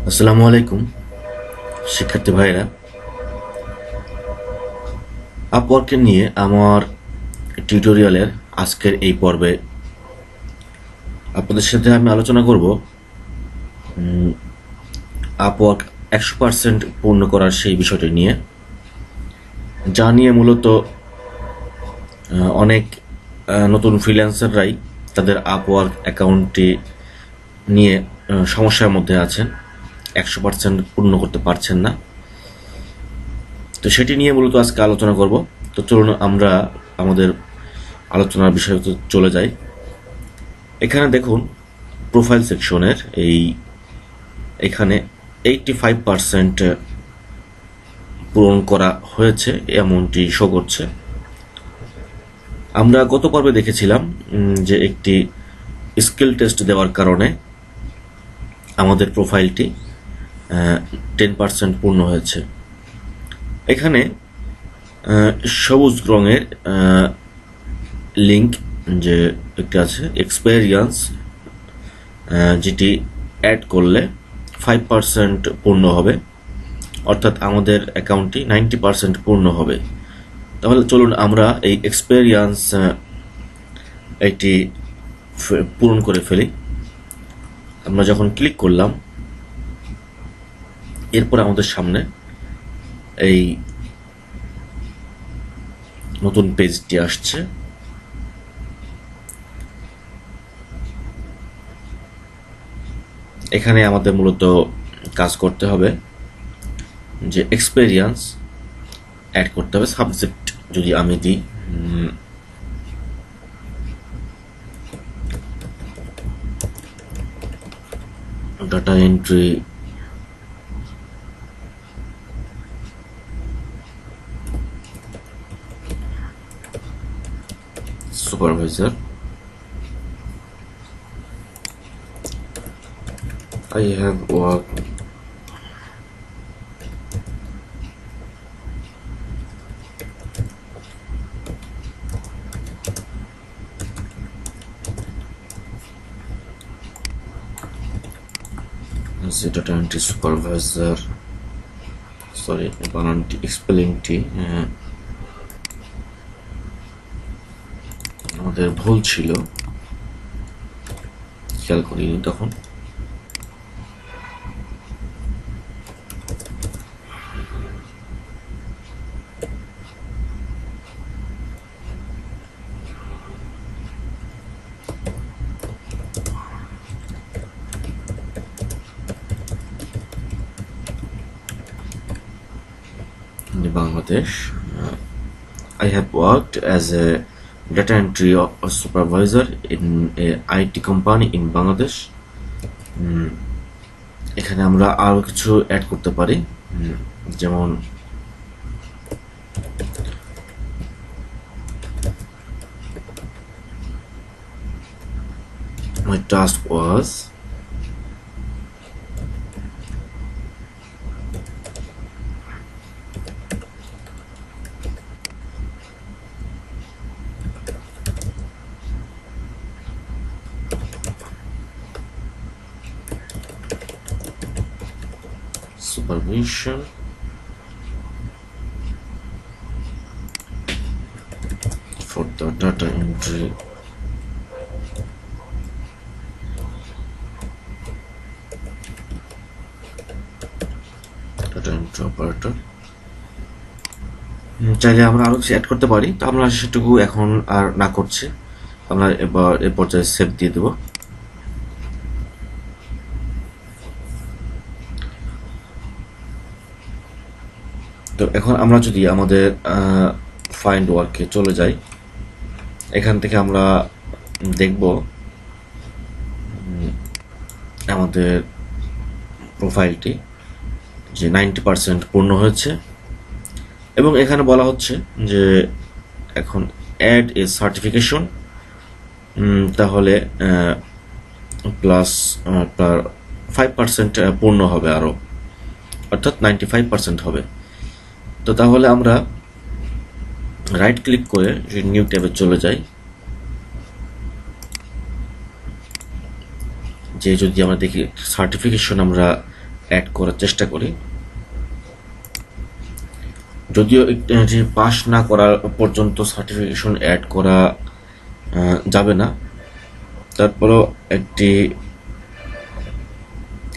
আসসালামু আলাইকুম শিক্ষার্থী ভাইরা, আপওয়ার্কে নিয়ে আমার টিউটোরিয়ালের আজকের এই পর্বে আপনাদের সাথে আমি আলোচনা করব আপওয়ার্ক 100% পূর্ণ করার সেই বিষয়টি নিয়ে, যা নিয়ে মূলত অনেক নতুন ফ্রিল্যান্সাররাই তাদের আপওয়ার্ক অ্যাকাউন্টটি নিয়ে সমস্যার মধ্যে আছেন, 100% পূর্ণ করতে পারছেন না। তো সেটি নিয়ে মূলত আজকে আলোচনা করব। তো চলুন আমরা আমাদের আলোচনার বিষয়তে চলে যাই। এখানে দেখুন, প্রোফাইল সেকশনের এখানে 85% পূরণ করা হয়েছে এমনটি শো করছে। আমরা গত পর্বে দেখেছিলাম যে একটি স্কিল টেস্ট দেওয়ার কারণে আমাদের প্রোফাইলটি 10% পূর্ণ হয়েছে। এখানে সবুজ রঙের লিঙ্ক যে একটি আছে এক্সপেরিয়েন্স, যেটি অ্যাড করলে 5% পূর্ণ হবে, অর্থাৎ আমাদের অ্যাকাউন্টটি 90% পূর্ণ হবে। তাহলে চলুন আমরা এই এক্সপেরিয়েন্স এটি পূরণ করে ফেলি। আমরা যখন ক্লিক করলাম, এরপর আমাদের সামনে এই নতুন পেজটি আসছে। এখানে আমাদের মূলত কাজ করতে হবে যে এক্সপেরিয়েন্স অ্যাড করতে হবে। সাবজেক্ট যদি আমি দিই data entry supervisor, I have worked as a data entry supervisor, sorry, বানানটি স্পেলিংটি আমাদের ভুল ছিল, খেয়াল করিনি তখন। In Bangladesh, I have worked as a data entry supervisor in a IT company in Bangladesh. এখানে আমরা আরো কিছু অ্যাড করতে পারি, যেমন my task was supervision for the data entry operator। চাইলে আমরা আরো কিছু অ্যাড করতে পারি, তো আমরা সেটুকু এখন আর না করছি। আমরা এবার এ পর্যায়ে সেভ দিয়ে দেব। তো এখন আমরা যদি আমাদের ফাইন্ড ওয়ার্কে চলে যাই, এখান থেকে আমরা দেখব আমাদের প্রোফাইলটি যে 90% পূর্ণ হয়েছে, এবং এখানে বলা হচ্ছে যে এখন অ্যাড এ সার্টিফিকেশন, তাহলে প্লাস 5% পূর্ণ হবে আরো, অর্থাৎ 95% হবে। তো তাহলে আমরা রাইট ক্লিক করে নিউ ট্যাবে চলে যাই, যে যদি আমরা দেখি সার্টিফিকেশন আমরা অ্যাড করার চেষ্টা করি। যদিও এটি পাস না করা পর্যন্ত সার্টিফিকেশন অ্যাড করা যাবে না, তারপরেও একটি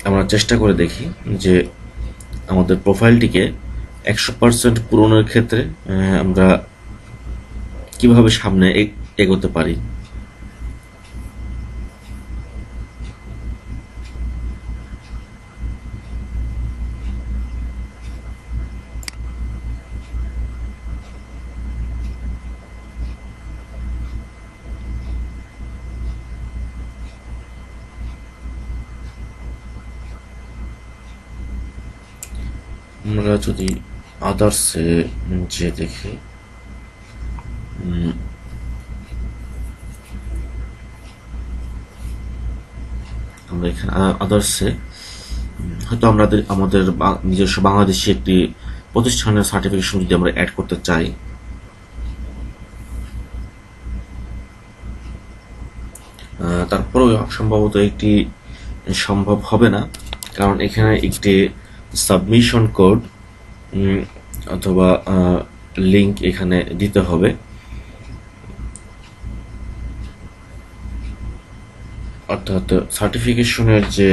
আমরা চেষ্টা করে দেখি যে আমাদের প্রোফাইলটিকে 100% পূরণের ক্ষেত্রে আমরা কিভাবে সামনে এগোতে পারি। আমরা যদি আদার্সে যে দেখি, আমরা এখানে আদার্সে হয়তো আমাদের নিজস্ব বাংলাদেশি একটি প্রতিষ্ঠানের সার্টিফিকেশন যদি আমরা অ্যাড করতে চাই, তারপরেও সম্ভবত একটি সম্ভব হবে না, কারণ এখানে একটি সাবমিশন কোড অথবা লিংক এখানে দিতে হবে। অর্থাৎ সার্টিফিকেশনের যে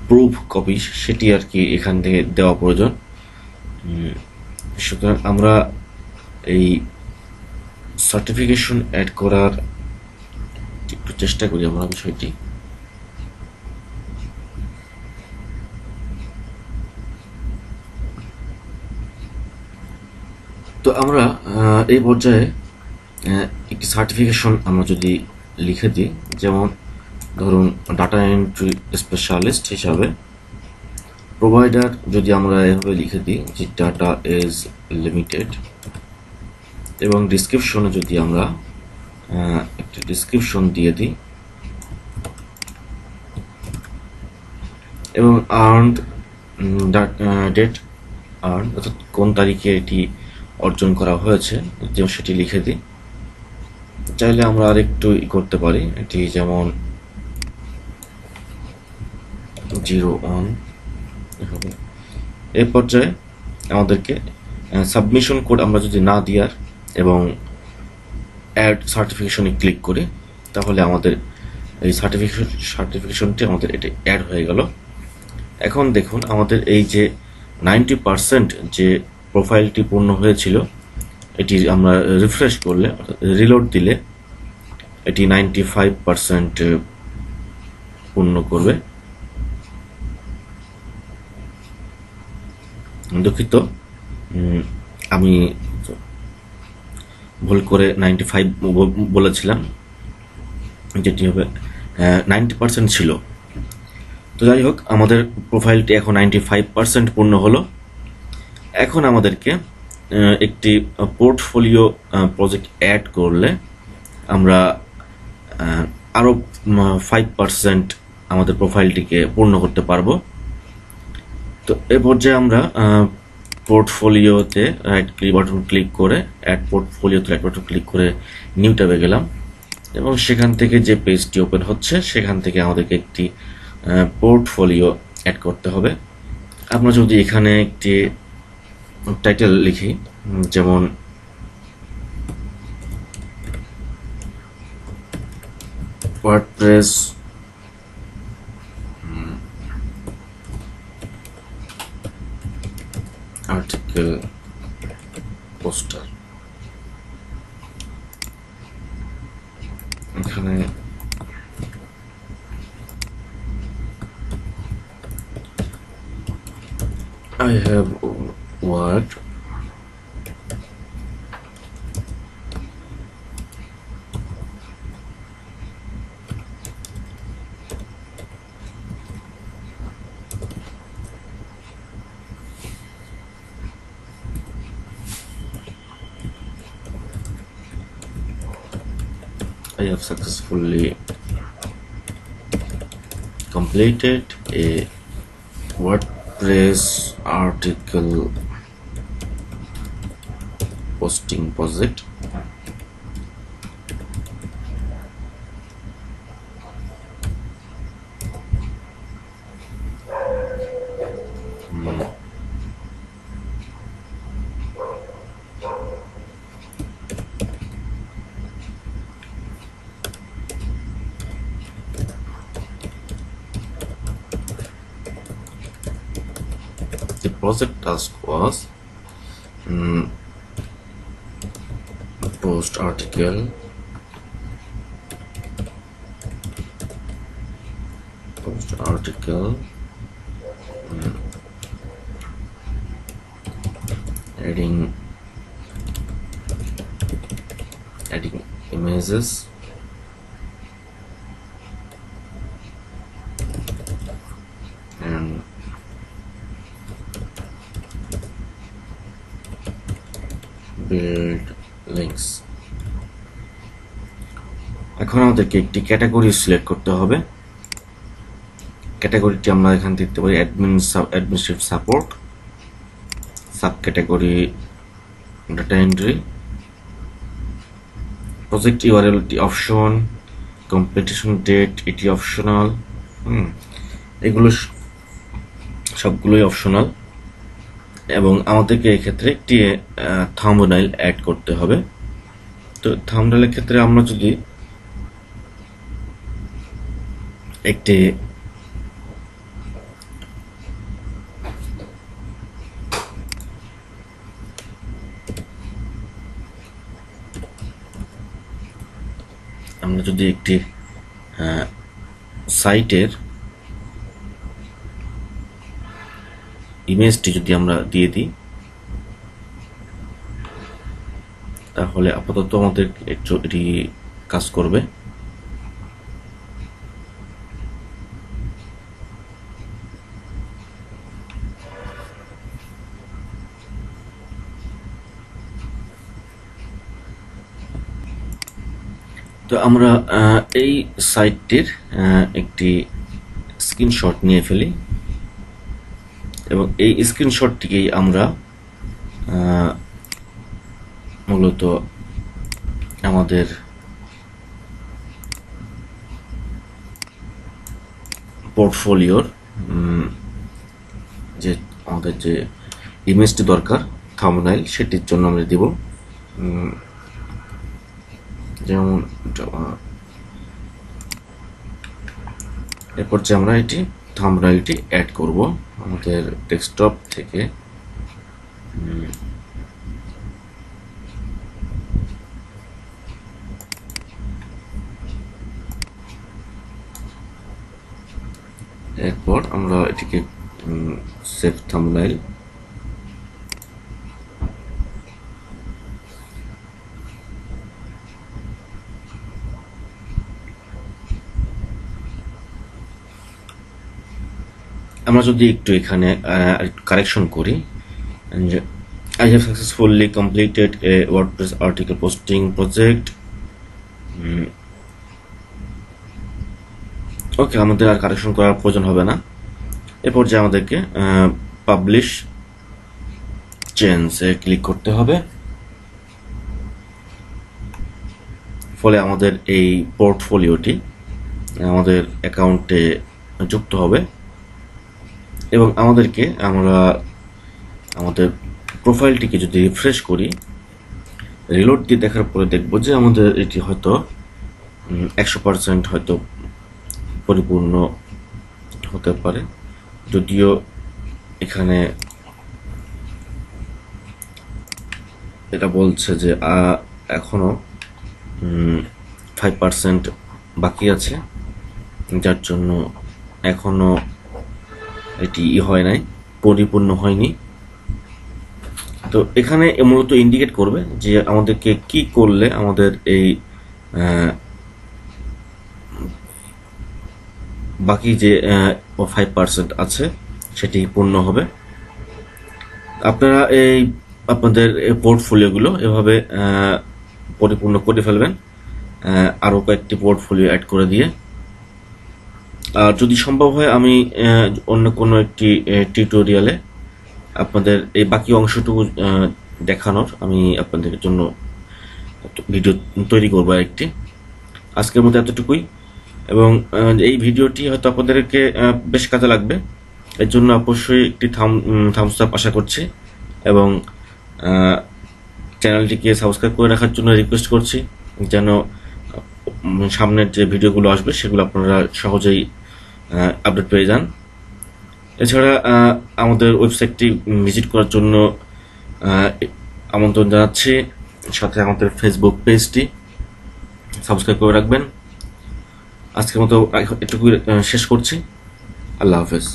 প্রুফ কপি সেটি আর কি এখান থেকে দেওয়া প্রয়োজন। সুতরাং আমরা এই সার্টিফিকেশন অ্যাড করার একটু চেষ্টা করি আমরা বিষয়টি। তো আমরা এই পর্যায়ে একটি সার্টিফিকেশন আমরা যদি লিখে দিই, যেমন ধরুন ডাটা এন্ট্রি স্পেশালিস্ট হিসাবে প্রোভাইডার, যদি আমরা এভাবে লিখে দিই যে ডাটা ইজ লিমিটেড, এবং ডিসক্রিপশনে যদি আমরা একটি ডিসক্রিপশন দিয়ে দিই, এবং আর্নড ডেট আর্ন অর্থাৎ কোন তারিখে এটি অর্জন করা হয়েছে যেমন সেটি লিখে দিই। চাইলে আমরা আরেকটু করতে পারি, এটি যেমন 01 হবে। এই পর্যায়ে আমাদেরকে সাবমিশন কোড আমরা যদি না দিয়ার এবং অ্যাড সার্টিফিকেশনে ক্লিক করি, তাহলে আমাদের এই সার্টিফিকেশনটি আমাদের এটি অ্যাড হয়ে গেল। এখন দেখুন আমাদের এই যে 90% যে প্রোফাইলটি পূর্ণ হয়েছিল, এটি আমরা রিফ্রেশ করলে রিলোড দিলে এটি 95% পূর্ণ করবে। দুঃখিত, আমি ভুল করে 95 বলেছিলাম, যেটি হবে 90% ছিল। তো যাই হোক, আমাদের প্রোফাইলটি এখন 95% পূর্ণ হলো। এখন আমাদেরকে একটি পোর্টফোলিও প্রজেক্ট অ্যাড করলে আমরা আরও 5% আমাদের প্রোফাইলটিকে পূর্ণ করতে পারবো। তো এ পর্যায়ে আমরা পোর্টফোলিওতে রাইট বাটন ক্লিক করে পোর্টফোলিওতে রাইট বাটন ক্লিক করে নিউ ট্যাবে গেলাম, এবং সেখান থেকে যে পেজটি ওপেন হচ্ছে সেখান থেকে আমাদেরকে একটি পোর্টফোলিও অ্যাড করতে হবে। আমরা যদি এখানে একটি টাইটেল লিখি, যেমন ওয়ার্ডপ্রেস আর্টিকেল পোস্টার, এখানে I have worked I have successfully completed a WordPress article posting project. the project task was post article adding images and build links. এখন আমাদেরকে একটি ক্যাটাগরি সিলেক্ট করতে হবে। ক্যাটাগরিটি আমরা এখান থেকে দিতে পারি administrative support, sub category data entry, project URL option, completion date এটি অপশনাল। এগুলো সবগুলোই অপশনাল এবং আমাদেরকে এক্ষেত্রে একটি থাম্বনেইল অ্যাড করতে হবে। তো থাম্বনেইলের ক্ষেত্রে আমরা যদি একটি সাইটের ইমেজটি যদি আমরা দিয়ে দিই তাহলে আপাতত আমাদের একটু এটি কাজ করবে। তো আমরা এই সাইটটির একটি স্ক্রিনশট নিয়ে ফেলি এবং এই স্ক্রিনশটটিকেই আমরা মূলত আমাদের পোর্টফোলিওর যে আমাদের যে ইমেজটি দরকার থাম্বনেইল সেটির জন্য আমরা দিব। যেমন এরপর যে আমরা এটি থাম্বনেইলটি অ্যাড করব আমাদের ডেস্কটপ থেকে। এরপর আমরা এটিকে সেভ থাম্বনেইল আমরা যদি একটু এখানে কারেকশন করি, I have successfully completed a WordPress article posting project. ওকে, আমাদের আর কারেকশন করার প্রয়োজন হবে না। এরপর যে আমাদেরকে পাবলিশ চেঞ্জে ক্লিক করতে হবে, ফলে আমাদের এই পোর্টফোলিওটি আমাদের অ্যাকাউন্টে যুক্ত হবে এবং আমরা আমাদের প্রোফাইলটিকে যদি রিফ্রেশ করি, রিলোড দিয়ে দেখার পরে দেখব যে আমাদের এটি হয়তো 100% হয়তো পরিপূর্ণ হতে পারে, যদিও এখানে এটা বলছে যে এখনো 5% বাকি আছে, যার জন্য এখনো এটি হয় নাই, পরিপূর্ণ হয়নি। তো এখানে মূলত ইন্ডিকেট করবে যে আমাদেরকে কি করলে আমাদের এই বাকি যে 5% আছে সেটি পূর্ণ হবে। আপনারা আপনাদের পোর্টফোলিওগুলো এভাবে পরিপূর্ণ করে ফেলবেন, আরও কয়েকটি পোর্টফোলিও অ্যাড করে দিয়ে। আর যদি সম্ভব হয় আমি অন্য কোনো একটি টিউটোরিয়ালে আপনাদের এই বাকি অংশটুকু দেখানোর আমি আপনাদের জন্য ভিডিও তৈরি করব একটি। আজকের মতো এতটুকুই, এবং এই ভিডিওটি হয়তো আপনাদেরকে বেশ কাজে লাগবে, এর জন্য অবশ্যই একটি থামস আপ আশা করছি এবং চ্যানেলটিকে সাবস্ক্রাইব করে রাখার জন্য রিকোয়েস্ট করছি, যেন সামনের যে ভিডিওগুলো আসবে সেগুলো আপনারা সহজেই আপডেট পেয়ে যান। এছাড়া আমাদের ওয়েবসাইটটি ভিজিট করার জন্য আমন্ত্রণ জানাচ্ছি। সাথে আমাদের ফেসবুক পেজটি সাবস্ক্রাইব করে রাখবেন। আজকের মতো এটুকু শেষ করছি। আল্লাহ হাফেজ।